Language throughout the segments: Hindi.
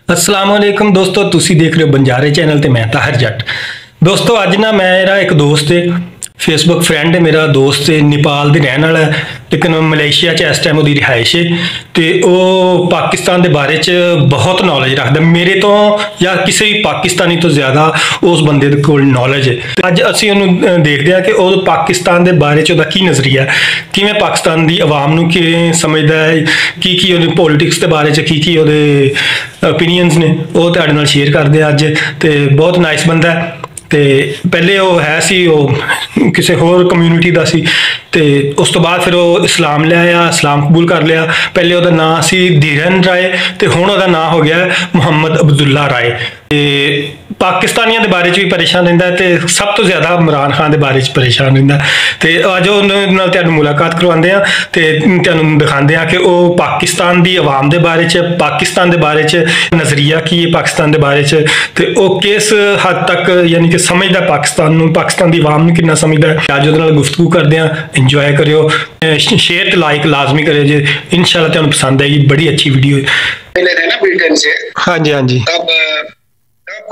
असलामुअलैकुम दोस्तों, तुसी देख रहे हो बंजारे चैनल ते मैं ताहिर जट। दोस्तों अज ना मेरा एक दोस्त है, फेसबुक फ्रेंड है, मेरा दोस्त है, नेपाल दे रहने वाला है लेकिन मलेशिया च इस टाइम उसकी रिहाइश है। तो वह पाकिस्तान के बारे च बहुत नॉलेज रखता मेरे तो या किसी भी पाकिस्तानी तो ज़्यादा उस बंदे को नॉलेज है। अज असी उन्होंने देखते हैं कि वो पाकिस्तान के बारे च की नज़रिया किवें पाकिस्तान की आवाम नूं किवें समझदा है, की पॉलिटिक्स के बारे च की ओपिनियंस ने, वो तुहाडे नाल शेयर करते हैं अज। तो बहुत नाइस बंदा है। तो पहले वो है सी वो किसी होर कम्यूनिटी का सी, तो उस तो बाद फिर वो इस्लाम ले आया, इस्लाम कबूल कर लिया। पहले वह नाम सी धीरन राय, तो हुण वह नाम हो गया मुहम्मद अब्दुल्ला राय। पाकिस्तानियों के बारे भी परेशान रहिंदा है, तो सब तो ज़्यादा इमरान खान के बारे बारे रहिंदा। तो अज उन्होंने मुलाकात करवाते हैं तो तुहानूं दिखाते हैं कि वह पाकिस्तान की आवाम के बारे पाकिस्तान के बारे नज़रिया की है पाकिस्तान के बारे तो वह किस हद तक यानी कि समझदा पाकिस्तान नूं, पाकिस्तान की आवाम नूं कितना समझदा है। अज उहदे नाल गुफ्तगू करते हैं, इंजॉय करियो, शेयर ते लाइक लाजमी करियो जी, इंशाल्लाह तुहानूं पसंद आएगी। बड़ी अच्छी वीडियो है। मिले थे ना ब्रिटेन से। हाँ जी, हाँ जी। तब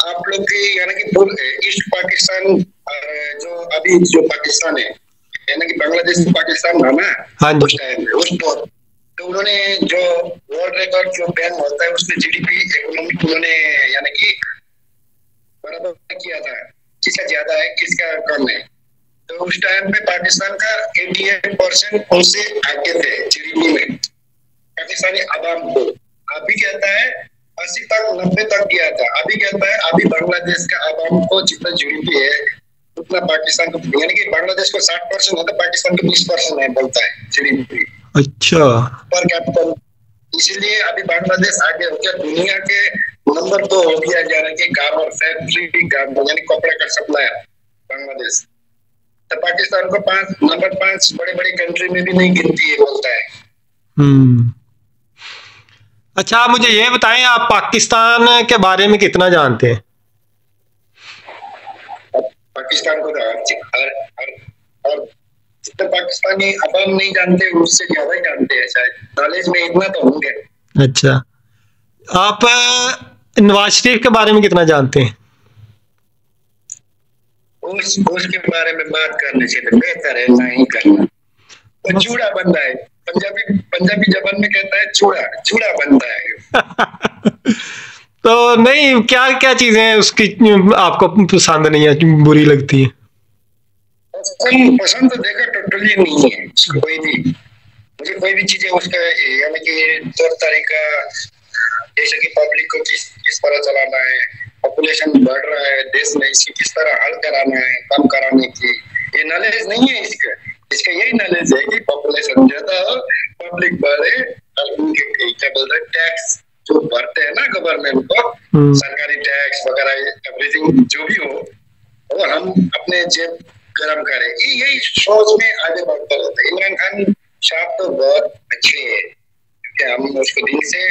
आप लोग की यानी कि ईस्ट पाकिस्तान और जो अभी जो पाकिस्तान है यानी कि बांग्लादेश से पाकिस्तान था ना, हाँ जी। उस टाइम में उस दौर तो उन्होंने जो वर्ल्ड रिकॉर्ड जो बैन होता है उसमें जीडीपी इकोनॉमिक उन्होंने यानी कि बराबर किया था, किसका ज्यादा है किसका कम है। तो उस टाइम पे पाकिस्तान का 88% उनसे आगे थे जीडीपी में पाकिस्तानी आवाम को। अभी कहता है 80 तक 90 तक गया था। अभी कहता है अभी बांग्लादेश का आवाम को जितना जीडीपी है उतना पाकिस्तान को, यानी कि बांग्लादेश को 60% है तो पाकिस्तान को 20% है बोलता है जीडीपी। अच्छा, पर कैपिटल। इसलिए अभी बांग्लादेश आगे हो गया, दुनिया के नंबर 2 हो गया यानी कि काम और फैक्ट्री काम यानी कपड़े का सप्लायर बांग्लादेश। तो पाकिस्तान को नंबर 5 बड़े बड़े कंट्री में भी नहीं गिनती है बोलता है। अच्छा, आप मुझे ये बताएं, आप पाकिस्तान के बारे में कितना जानते हैं? पाकिस्तान को और जितना पाकिस्तानी अवाम नहीं जानते उससे ज्यादा ही जानते हैं शायद, नॉलेज में इतना तो होंगे। अच्छा, आप नवाज शरीफ के बारे में कितना जानते हैं? उसके बारे में बात करने से तो बेहतर है ना ही करना। वो चूड़ा बंदा है, पंजाबी जबान में कहता है चूड़ा बंदा है। तो नहीं, क्या क्या चीजें उसकी आपको पसंद नहीं है, बुरी लगती है? पसंद तो देखा टोटली नहीं है कोई भी, मुझे कोई भी चीजें उसका यानी कि तौर तरीका, जैसे कि पब्लिक को किस तरह चलाना है, पॉपुलेशन बढ़ रहा है देश में, इसकी किस तरह हल कराना है, कम कराने की, ये नॉलेज नहीं है इसका यही नॉलेज है कि पॉपुलेशन ज्यादा हो, पब्लिक बढ़े, क्या बोलते हैं टैक्स जो भरते हैं ना गवर्नमेंट को, सरकारी टैक्स वगैरह एवरीथिंग जो भी हो वो हम अपने जेब गरम करें, यही सोच में आगे बढ़ता रहता है। इमरान खान साहब तो बहुत अच्छे हैं, क्योंकि हम उसको दिल से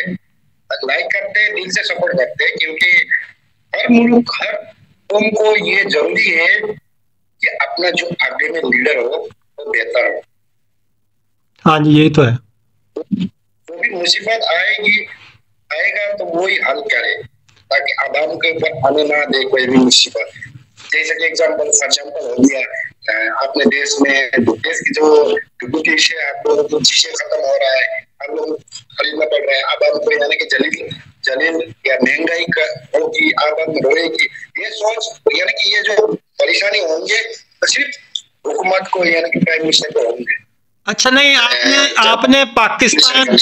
लाइक करते हैं, दिल से सपोर्ट करते हैं, क्योंकि हर मुल्क हर कौम को ये जरूरी है कि अपना जो आगे में लीडर हो वो बेहतर हो। हाँ जी, यही तो है। जो भी मुसीबत आएगा तो वो ही हल करे, ताकि आवाम के ऊपर आने ना दे कोई भी मुसीबत। जैसे कि एग्जाम्पल हो गया अपने देश में, देश की जो ब्रिटिश है, आप लोगों को चीजें खत्म हो रहा है, आप लोग खरीदना पड़ रहा है, आवाम को यानी कि जलील या महंगाई का होगी, आवाम रोएगी, ये सोच यानी कि ये जो परेशानी होंगे तो सिर्फ हुकूमत को यानी कि प्राइम मिनिस्टर को होंगे। अच्छा, नहीं, आपने पाकिस्तान,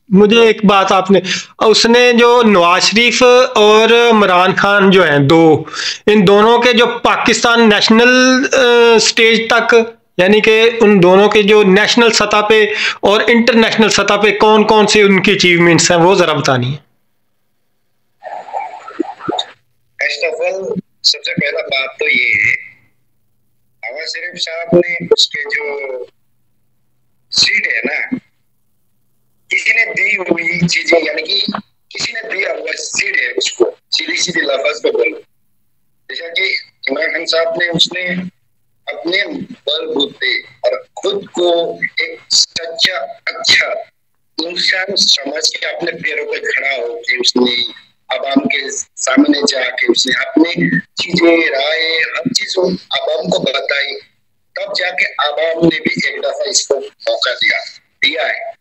मुझे एक बात, आपने उसने जो नवाज शरीफ और इमरान खान जो हैं इन दोनों के जो पाकिस्तान नेशनल स्टेज तक, यानी कि उन दोनों के जो नेशनल सतह पे और इंटरनेशनल सतह पे कौन कौन से उनकी अचीवमेंट्स हैं वो जरा बतानी है। फर्स्ट ऑफ ऑल सबसे पहला बात तो ये है, नवाज शरीफ साहब ने उसके जो सीट है ना, किसी ने दी हुई चीजें यानी कि किसी ने दिया हुआ सीट है उसको, सीधी लफ्ज पे बोलो। जैसा कि इमरान खान साहब ने उसने अपने बलबूते और खुद को एक सच्चा अच्छा इंसान समझ के अपने पैरों पे खड़ा होकर उसने आवाम सामने जाके उसने अपनी चीजें राय हर चीज आवाम को बताई, तब जाके आवाम ने भी एक दफा इसको मौका दिया है।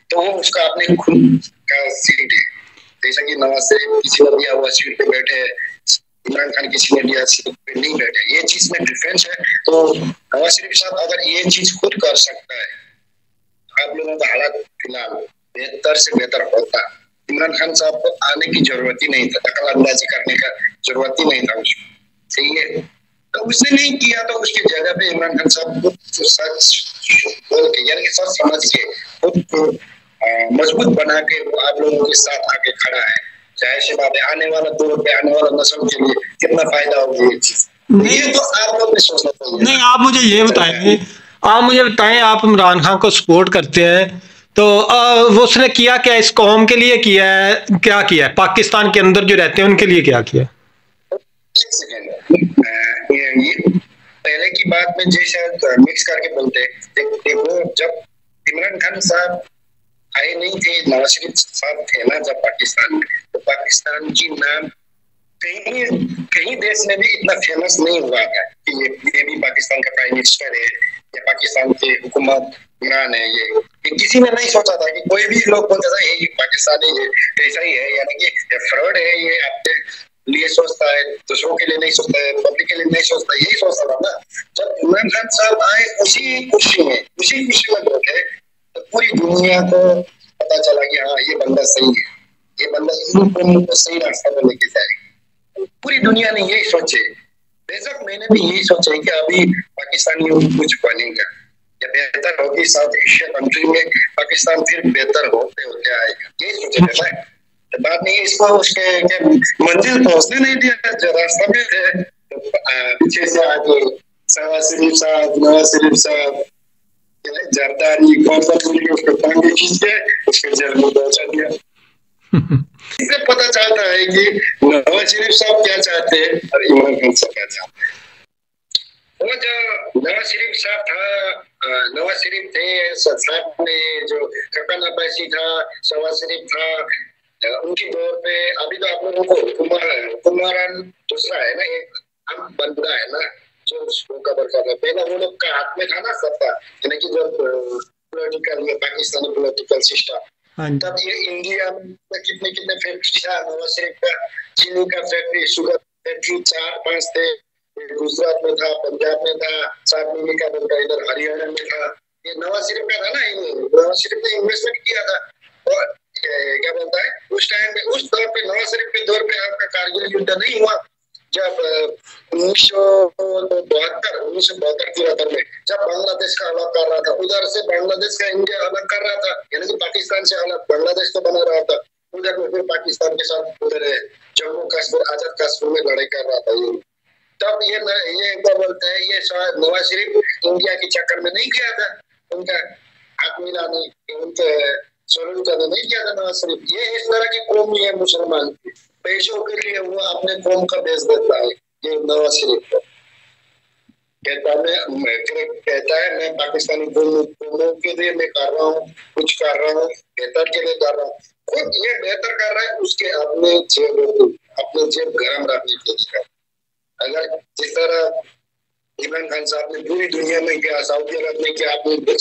तो वो उसका अपने खुद का सीट है, जैसा कि नवाज शरीफ किसी ने दिया हुआ सीट पे बैठे, इमरान खान किसी ने दिया सीट पे नहीं बैठे, ये चीज में डिफरेंस है। तो नवाज शरीफ साहब अगर ये चीज खुद कर सकता है, आप लोगों का हालात फिलहाल बेहतर से बेहतर होता, इमरान खान साहब को आने की जरूरत ही नहीं था, दखल अंदाजी करने का जरूरत ही नहीं था उसको, सही है। तो उसने नहीं किया, तो उसकी जगह पे इमरान खान साहब को सच बोल के यानी कि सच समझ के खुद को मजबूत बना के वो आप लोगों के साथ आके खड़ा है। जाहिर सी बात है, आने वाला दौर पे आने वाला नस्ल के लिए कितना फायदा होगी ये चीज, ये तो आप लोग ने सोचना चाहिए। नहीं, आप मुझे ये बताएं, आप इमरान खान को सपोर्ट करते हैं, तो वो उसने किया क्या, इस कौम के लिए किया है, क्या किया है, पाकिस्तान के अंदर जो रहते हैं उनके लिए क्या किया? एक सेकंड, ये पहले की बात में जैसे मिक्स करके बोलते हैं। देखो, जब इमरान खान साहब आए नहीं थे, नवाज शरीफ साहब थे ना जब पाकिस्तान में, तो पाकिस्तान की नाम कहीं देश में भी इतना फेमस नहीं हुआ था कि ये भी पाकिस्तान का प्राइम मिनिस्टर है या पाकिस्तान की हुकूमत इमरान है। ये किसी ने नहीं सोचा था कि कोई भी लोग बोलता था ये पाकिस्तानी है, ऐसा ही है, यानी कि फ्रॉड है, ये अपने लिए सोचता है, दूसरों के लिए नहीं सोचता है, पब्लिक के लिए नहीं सोचता, यही सोचता था ना। जब इमरान खान साहब आए उसी खुशी में बैठे, तो पूरी दुनिया को पता चला कि हाँ ये बंदा सही है, ये बंदा इन को सही रास्ता पर लेके जाएगा। पूरी दुनिया ने यही सोचे, बेशक मैंने भी यही सोचा है कि अभी पाकिस्तानी कुछ बनेगा या बेहतर होगी, साउथ एशिया कंट्री में पाकिस्तान फिर बेहतर होते होते आएगा, यही सोचे थे। बात नहीं, इसको उसके मंजिल पहुंचने नहीं दिया, जो रास्ता में थे पीछे से आगे नवाज शरीफ साहब जरदारी कौन सा उसको टांगे खींच के उसके जेल में पहुंचा दिया। इससे पता चलता है कि नवाज शरीफ साहब क्या चाहते हैं और इमरान खान साहब क्या चाहते हैं। वो जो नवाज शरीफ साहब था, नवाज शरीफ थे साथ में जो कतना पैसी था, नवाज शरीफ था, उनकी दौर पे अभी तो आप लोगों को हुक्मरान दूसरा है ना, एक हम बंदा है ना जो उसको कवर कर रहा है। पहला वो लोग का हाथ में था ना सत्ता, यानी कि जो पॉलिटिकल या पाकिस्तानी पॉलिटिकल सिस्टम, तब ये इंडिया में कितने फैक्ट्री था नवाज शरीफ का, चीनी का फैक्ट्री, शुगर फैक्ट्री 4-5 थे, गुजरात में था, पंजाब में था, साथ में का बोलता इधर हरियाणा में था, ये नवाज शरीफ का था ना। नवाज शरीफ ने इन्वेस्टमेंट किया था और क्या बोलता है उस टाइम पे, उस दौर पे, नवाज शरीफ के दौर पे आपका कारगिल युद्ध नहीं हुआ, जब 1972-73 में जब बांग्लादेश का अलग कर रहा था, उधर से बांग्लादेश का इंडिया अलग कर रहा था, यानी कि पाकिस्तान से अलग बांग्लादेश को बना रहा था, उधर में फिर पाकिस्तान के साथ उधर जम्मू कश्मीर आजाद कश्मीर में लड़ाई कर रहा था। ये तब ये क्या बोलते हैं, ये नवाज शरीफ इंडिया के चक्कर में नहीं किया था, उनका हाथ मिलाने, उनके स्वरूप करने नहीं किया था नवाज शरीफ। ये इस तरह की कौम ही है मुसलमान की, पैसों के लिए वो अपने कौम का बेच देता है। ये नवाज शरीफ को कहता है मैं पाकिस्तानी कौमों के लिए मैं कर रहा हूँ, कुछ कर रहा हूँ, बेहतर के लिए कर रहा हूँ, खुद ये बेहतर कर रहा है उसके अपने जेब गरम रखने के लिए। अगर जिस तरह इमरान खान साहब ने पूरी दुनिया में क्या, सऊदी अरब में क्या, आपने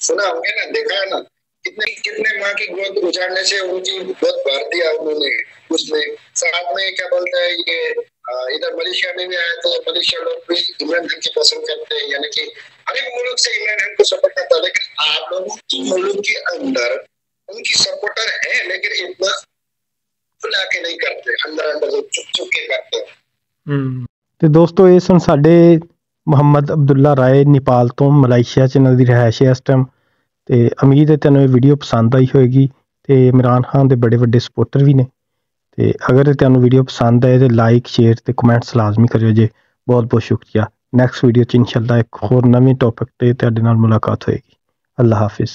सुना होगा ना, देखा है ना, कितने माँ की गोद उजाड़ने से उनकी गोद भर दिया उन्होंने। उसमें साथ में क्या बोलता है, ये इधर मलेशिया में भी आए थे, मलेशिया लोग भी इमरान खान की पसंद करते हैं, यानी कि हर एक मुल्क से इमरान खान को सपोर्ट करता है। लेकिन आप लोगों की मुल्क के अंदर उनकी सपोर्टर है, लेकिन इतना खुला के नहीं करते, अंदर चुप के करते हैं। ਤੇ ਦੋਸਤੋ ਇਹ ਸਨ ਸਾਡੇ ਮੁਹੰਮਦ ਅਬਦੁੱਲਾ ਰਾਏ ਨੇਪਾਲ ਤੋਂ ਮਲਾਈਸ਼ੀਆ 'ਚ ਇਹਨਾਂ ਦੀ ਰਿਹਾਇਸ਼ ਹੈ ਇਸ ਟਾਈਮ। ਤੇ ਉਮੀਦ ਹੈ ਤੁਹਾਨੂੰ ਇਹ ਵੀਡੀਓ ਪਸੰਦ ਆਈ ਹੋਏਗੀ ਤੇ ਇਮਰਾਨ ਖਾਨ ਦੇ ਬੜੇ ਵੱਡੇ ਸਪੋਰਟਰ ਵੀ ਨੇ। ਤੇ ਅਗਰ ਤੁਹਾਨੂੰ ਵੀਡੀਓ ਪਸੰਦ ਆਏ ਤੇ ਲਾਈਕ ਸ਼ੇਅਰ ਤੇ ਕਮੈਂਟਸ ਲਾਜ਼ਮੀ ਕਰਿਓ ਜੇ। ਬਹੁਤ ਬਹੁਤ ਸ਼ੁਕਰੀਆ। ਨੈਕਸਟ ਵੀਡੀਓ 'ਚ ਇਨਸ਼ਾਅੱਲਾ ਇੱਕ ਹੋਰ ਨਵੇਂ ਟੌਪਿਕ ਤੇ ਤੁਹਾਡੇ ਨਾਲ ਮੁਲਾਕਾਤ ਹੋਏਗੀ। ਅੱਲਾ ਹਾਫਿਜ਼।